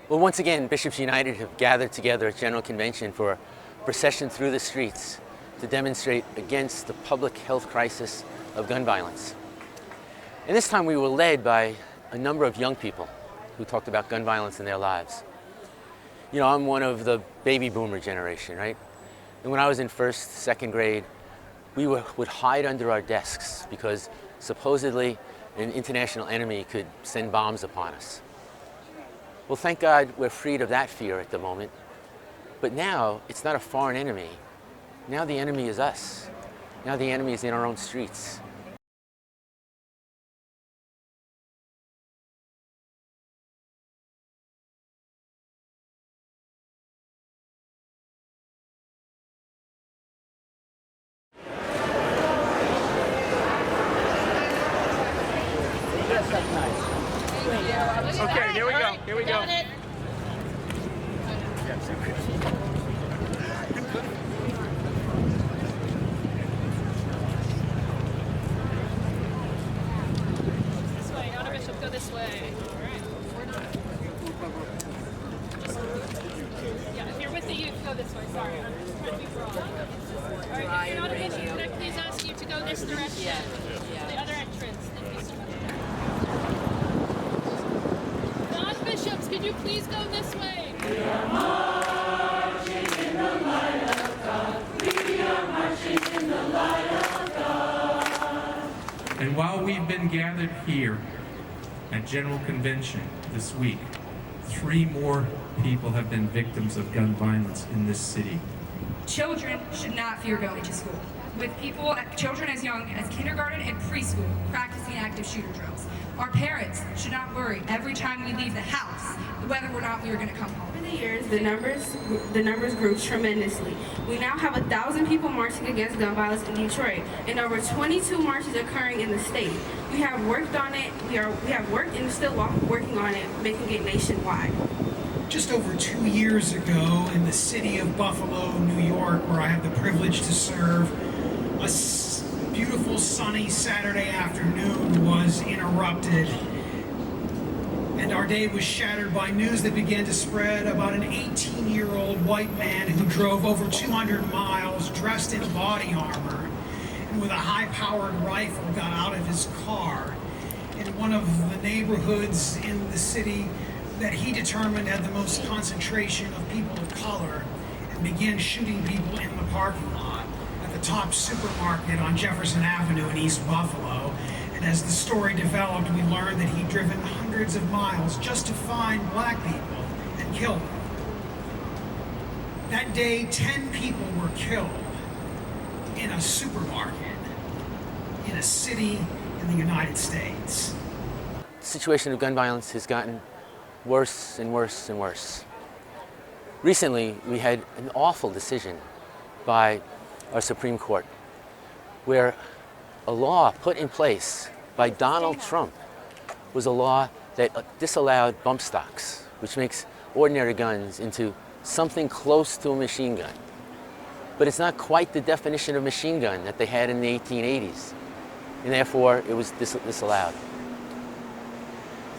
Well, once again, Bishops United have gathered together at General Convention for a procession through the streets to demonstrate against the public health crisis of gun violence. And this time we were led by a number of young people who talked about gun violence in their lives. You know, I'm one of the baby boomer generation, right? And when I was in first, second grade, we would hide under our desks because supposedly an international enemy could send bombs upon us. Well, thank God we're freed of that fear at the moment. But now it's not a foreign enemy. Now the enemy is us. Now the enemy is in our own streets. Okay, here we go. Here we go. This way, Honor Bishop, go this way. Yeah, if you're with the youth, go this way. Sorry, I'm just trying to be broad. All right, if you're not a bishop, can I please ask you to go this direction? The other entrance. Thank you so much. Bishops, could you please go this way? We are marching in the light of God. We are marching in the light of God. And while we've been gathered here at General Convention this week, 3 more people have been victims of gun violence in this city. Children should not fear going to school. With children as young as kindergarten and preschool practicing active shooter drills. Our parents should not worry every time we leave the house whether or not we are going to come home. Over the years, the numbers grew tremendously. We now have 1,000 people marching against gun violence in Detroit, and over 22 marches occurring in the state. We have worked on it. We have worked and still working on it, making it nationwide. Just over 2 years ago, in the city of Buffalo, New York, where I have the privilege to serve, a beautiful sunny Saturday afternoon was interrupted, and our day was shattered by news that began to spread about an 18-year-old white man who drove over 200 miles dressed in body armor and with a high-powered rifle got out of his car in one of the neighborhoods in the city that he determined had the most concentration of people of color, and began shooting people in the parking lot at the top supermarket on Jefferson Avenue in East Buffalo. And as the story developed, we learned that he'd driven hundreds of miles just to find black people and kill them. That day, 10 people were killed in a supermarket in a city in the United States. The situation of gun violence has gotten worse and worse and worse. Recently, we had an awful decision by our Supreme Court where a law put in place by Donald Trump was a law that disallowed bump stocks, which makes ordinary guns into something close to a machine gun. But it's not quite the definition of machine gun that they had in the 1880s, and therefore it was disallowed.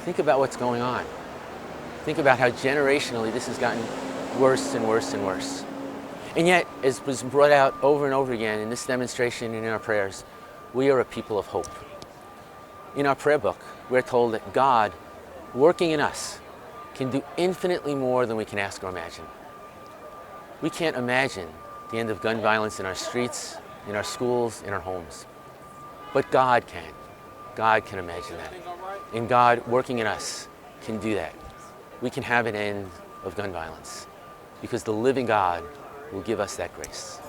Think about what's going on. Think about how generationally this has gotten worse and worse and worse. And yet, as was brought out over and over again in this demonstration and in our prayers, we are a people of hope. In our prayer book, we're told that God, working in us, can do infinitely more than we can ask or imagine. We can't imagine the end of gun violence in our streets, in our schools, in our homes. But God can. God can imagine that. And God, working in us, can do that. We can have an end of gun violence because the living God will give us that grace.